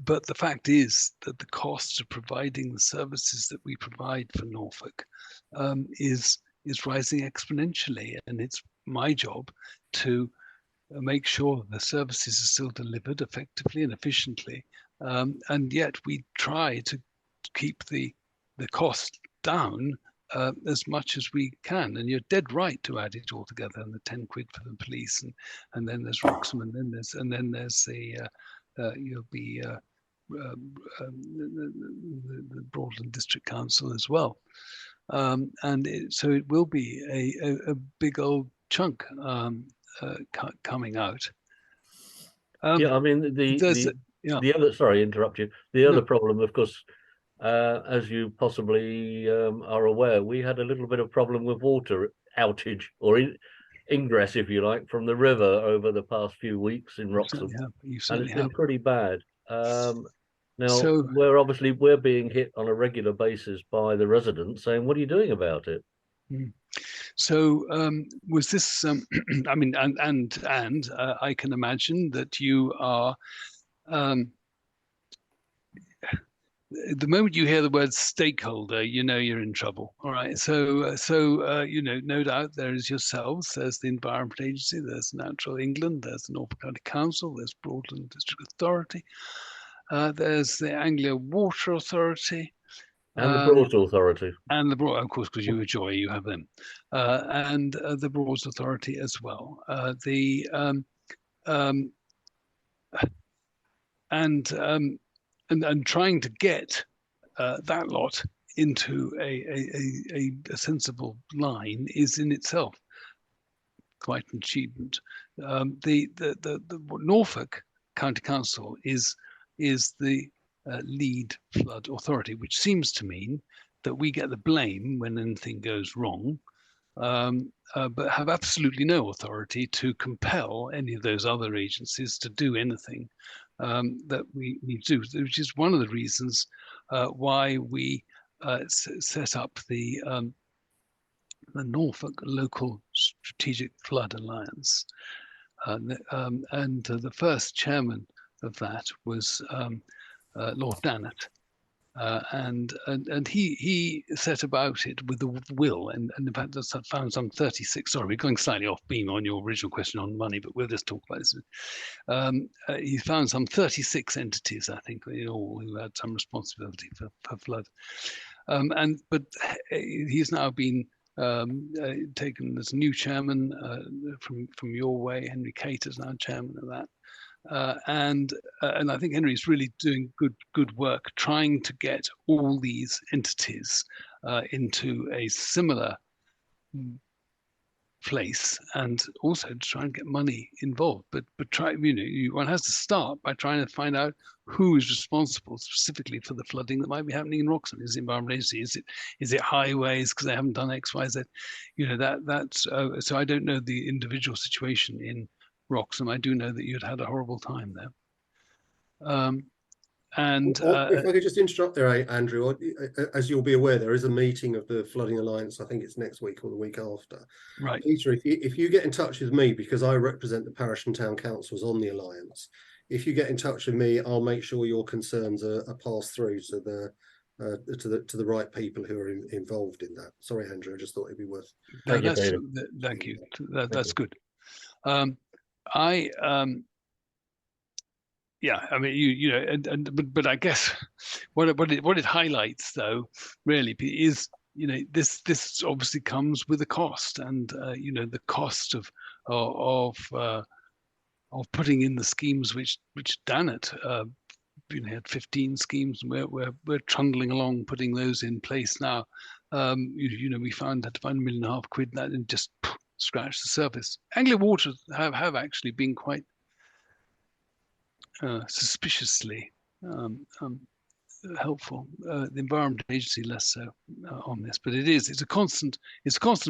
but the fact is that the cost of providing the services that we provide for Norfolk is rising exponentially, and it's my job to make sure the services are still delivered effectively and efficiently, and yet we try to keep the the cost down as much as we can. And you're dead right to add it all together, and the 10 quid for the police, and then there's Wroxham, and then there's the you'll be the Broadland District Council as well. So it will be a big old chunk coming out. Yeah, I mean the other, sorry, interrupt you. The other problem, of course, as you possibly are aware, we had a little bit of problem with water outage or ingress, if you like, from the river over the past few weeks in Wroxham, and it's been pretty bad. Now, so we're being hit on a regular basis by the residents saying, "What are you doing about it?" So was this? I mean, and I can imagine that you are. The moment you hear the word stakeholder, you know you're in trouble. All right. So you know, no doubt there is yourselves. There's the Environment Agency. There's Natural England. There's the Norfolk County Council. There's Broadland District Authority. There's the Anglia Water Authority. And the Broads Authority. And the Broad, of course, because you enjoy, you have them. And the Broads Authority as well. And trying to get that lot into a sensible line is in itself quite an achievement. The Norfolk County Council is the lead flood authority, which seems to mean that we get the blame when anything goes wrong, but have absolutely no authority to compel any of those other agencies to do anything that we need to do, which is one of the reasons why we set up the Norfolk Local Strategic Flood Alliance. And the first chairman of that was Lord Dannatt. And he set about it with a will, and in fact found some 36. Sorry, we're going slightly off beam on your original question on money, but we'll just talk about this. He found some 36 entities, I think, in all, who had some responsibility for flood. But he's now been taken as new chairman from your way. Henry Cate is now chairman of that. And I think Henry is really doing good work trying to get all these entities into a similar place, and also to try and get money involved. But try, one has to start by trying to find out who is responsible specifically for the flooding that might be happening in Wroxham. Is it Environment Agency? Is it highways because they haven't done X, Y, Z? That's so I don't know the individual situation in Wroxham. I do know that you'd had a horrible time there. If I could just interrupt there, Andrew, as you'll be aware, there is a meeting of the Flooding Alliance. I think it's next week or the week after. Right. Peter, if you get in touch with me, because I represent the parish and town councils on the Alliance, if you get in touch with me, I'll make sure your concerns are passed through to the right people who are involved in that. Sorry, Andrew, I just thought it'd be worth. Thank you. That's good. Yeah, I mean, but I guess what it highlights, though, really is, this obviously comes with a cost, and the cost of putting in the schemes which Dannatt had 15 schemes, and we're trundling along putting those in place now. We had to find £1.5 million, that and just scratch the surface. Anglia Water have actually been quite suspiciously helpful. The Environment Agency less so on this, but it's a constant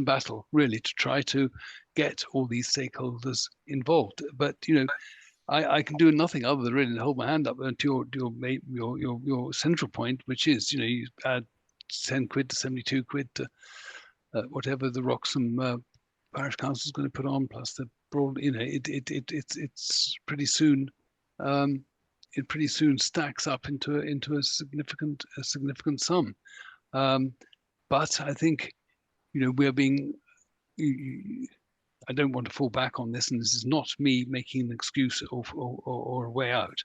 battle, really, to try to get all these stakeholders involved. But I can do nothing other than really hold my hand up to your central point, which is you add 10 quid to 72 quid to whatever the Wroxham Parish Council is going to put on, plus the broad. It's pretty soon. It pretty soon stacks up into a significant sum. But I think we're being. I don't want to fall back on this, and this is not me making an excuse or a way out.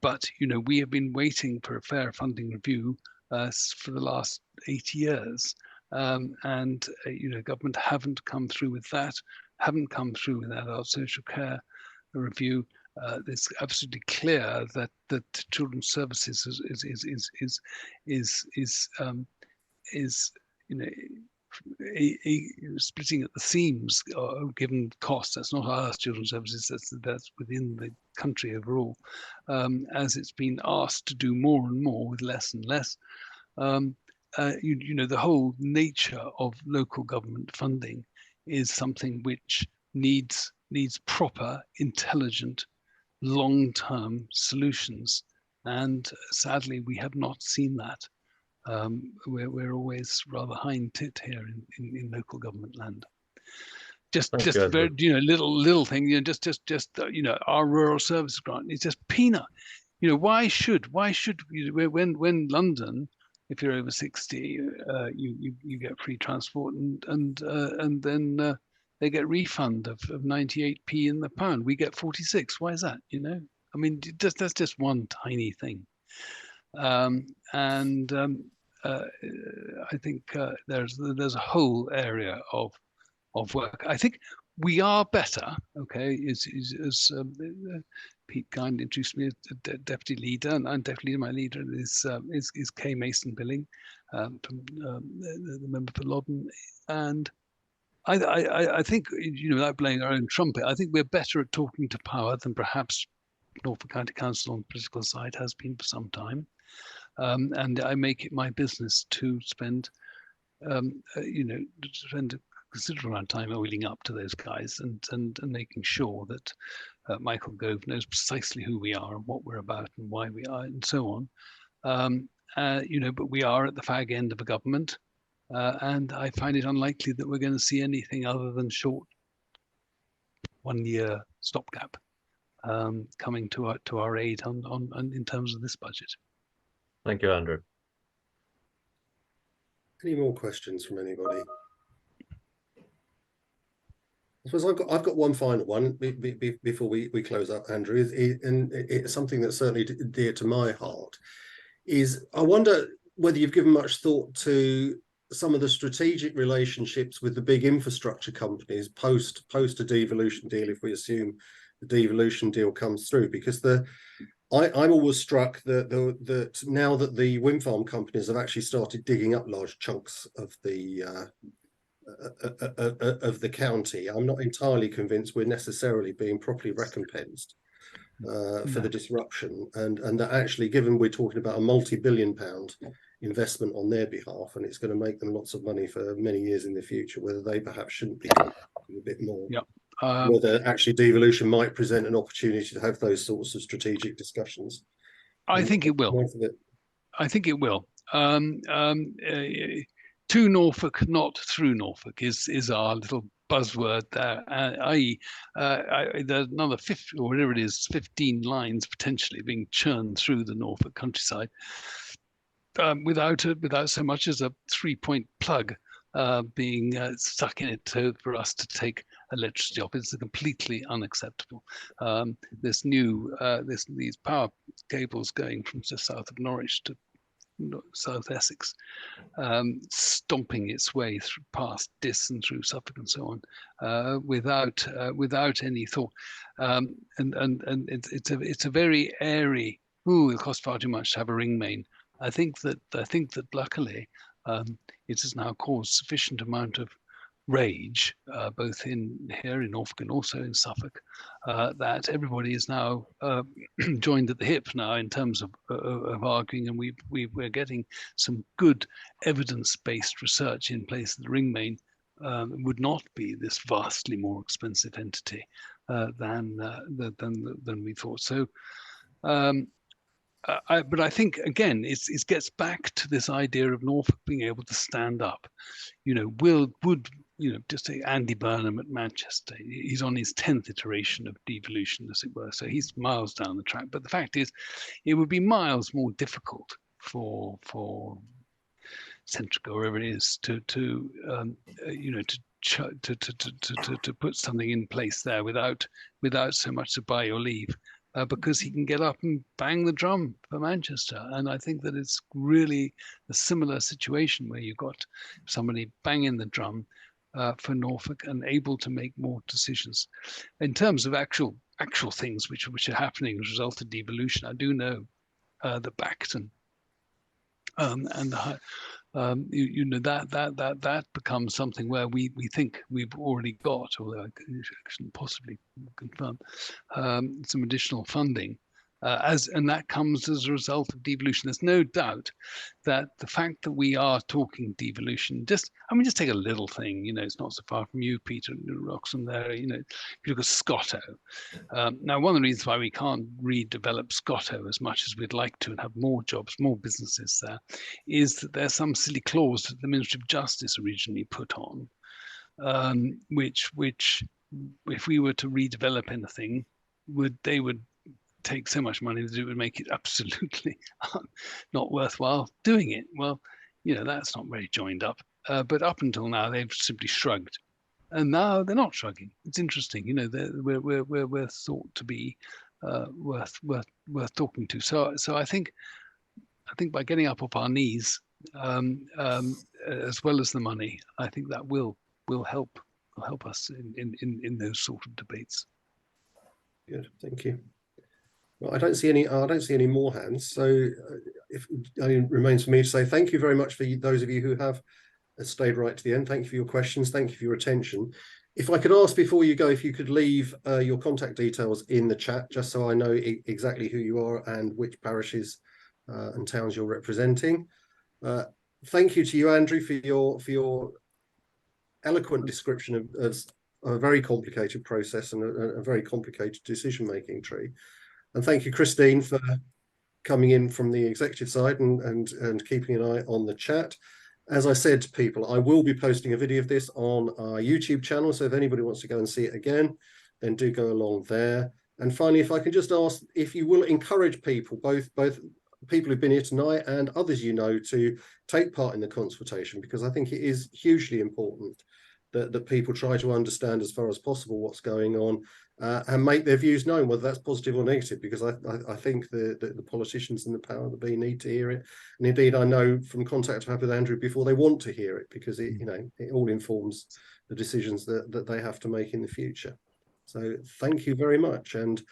But we have been waiting for a fair funding review for the last 8 years, and government haven't come through with that, haven't come through with that adult social care review. It's absolutely clear that children's services is splitting at the seams, given costs. That's not our children's services, that's within the country overall, as it's been asked to do more and more with less and less. The whole nature of local government funding is something which needs proper, intelligent, long-term solutions, and sadly we have not seen that. We're always rather hind tit here in local government land. Just very, little thing, just our rural service grant is just peanut. Why should when London, if you're over 60, you get free transport, and then they get refund of 98p in the pound. We get 46. Why is that? I mean, that's just one tiny thing. I think there's a whole area of work. I think we are better. Okay, as Pete kindly introduced me as deputy leader, and I'm deputy leader. My leader is Kay Mason Billing, from the member for Loddon, and I think, without blowing our own trumpet, I think we're better at talking to power than perhaps Norfolk County Council on the political side has been for some time. And I make it my business to spend, spend a considerable amount of time oiling up to those guys and making sure that Michael Gove knows precisely who we are and what we're about and why we are and so on. But we are at the fag end of a government, and I find it unlikely that we're going to see anything other than short 1 year stopgap coming to our aid on in terms of this budget. Thank you, Andrew. Any more questions from anybody? I suppose I've got one final one before we close up, Andrew, and it's something that's certainly dear to my heart. Is I wonder whether you've given much thought to some of the strategic relationships with the big infrastructure companies post a devolution deal, if we assume the devolution deal comes through, because I'm always struck that now that the wind farm companies have actually started digging up large chunks of the county, I'm not entirely convinced we're necessarily being properly recompensed for the disruption, and that actually, given we're talking about a multi-billion-pound investment on their behalf, and it's going to make them lots of money for many years in the future, whether they perhaps shouldn't be doing a bit more. Yep. Whether actually devolution might present an opportunity to have those sorts of strategic discussions. I think it will. I think it will. To Norfolk, not through Norfolk is our little buzzword there. I.e., there's another 50 or whatever it is, 15 lines potentially being churned through the Norfolk countryside, without so much as a 3-point plug being stuck in it for us to take electricity off. It's completely unacceptable. These power cables going from just south of Norwich to South Essex, stomping its way through past Diss and through Suffolk and so on, without any thought. And it's a very airy. Ooh, it costs far too much to have a ring main. I think that luckily it has now caused sufficient amount of rage, both here in Norfolk and also in Suffolk, that everybody is now joined at the hip now in terms of arguing, and we're getting some good evidence-based research in place that the ring main would not be this vastly more expensive entity than we thought. So. But I think, again, it gets back to this idea of Norfolk being able to stand up. Just say Andy Burnham at Manchester, he's on his 10th iteration of devolution, as it were, so he's miles down the track. But the fact is, it would be miles more difficult for Centrica, or wherever it is, to put something in place there without so much to buy your leave. because he can get up and bang the drum for Manchester. And I think that it's really a similar situation where you've got somebody banging the drum for Norfolk and able to make more decisions. In terms of actual things which are happening as a result of devolution, I do know the Bacton and the you know that becomes something where we think we've already got, although I can possibly confirm some additional funding, and that comes as a result of devolution. There's no doubt that the fact that we are talking devolution, just take a little thing, you know, it's not so far from you, Peter, Roxham there, you know, if you look at Scotto. Now, one of the reasons why we can't redevelop Scotto as much as we'd like to and have more jobs, more businesses there, is that there's some silly clause that the Ministry of Justice originally put on, which if we were to redevelop anything, they would take so much money that it would make it absolutely not worthwhile doing it. Well, you know, that's not very joined up. But up until now, they've simply shrugged, and now they're not shrugging. It's interesting, you know. We're thought to be worth talking to. So I think by getting up off our knees, as well as the money, I think that will help us in those sort of debates. Good, thank you. Well, I don't see any more hands. So it remains for me to say thank you very much for those of you who have stayed right to the end. Thank you for your questions. Thank you for your attention. If I could ask before you go, if you could leave your contact details in the chat, just so I know exactly who you are and which parishes and towns you're representing. Thank you to you, Andrew, for your eloquent description of a very complicated process and a very complicated decision-making tree. And thank you, Christine, for coming in from the executive side and keeping an eye on the chat. As I said to people, I will be posting a video of this on our YouTube channel. So if anybody wants to go and see it again, then do go along there. And finally, if I can just ask if you will encourage people, both people who've been here tonight and others you know, to take part in the consultation, because I think it is hugely important that people try to understand as far as possible what's going on and make their views known, whether that's positive or negative, because I think the politicians in the power that be need to hear it. And indeed, I know from contact I've had with Andrew before, they want to hear it because it all informs the decisions that they have to make in the future. So thank you very much. And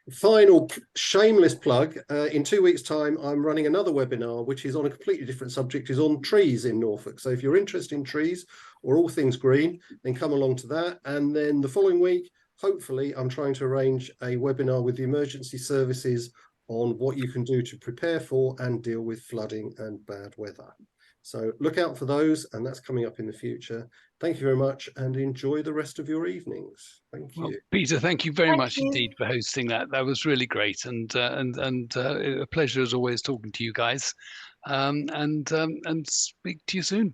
final shameless plug, in 2 weeks' time, I'm running another webinar, which is on a completely different subject, is on trees in Norfolk. So if you're interested in trees or all things green, then come along to that. And then the following week, hopefully, I'm trying to arrange a webinar with the emergency services on what you can do to prepare for and deal with flooding and bad weather. So look out for those, and that's coming up in the future. Thank you very much, and enjoy the rest of your evenings. Thank you. Well, Peter, thank you very much indeed for hosting that. That was really great, and a pleasure as always talking to you guys, and speak to you soon.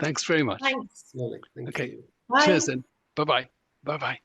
Thanks very much. Thanks. Lovely. Thank Okay. you. Bye. Cheers then. Bye bye. Bye bye.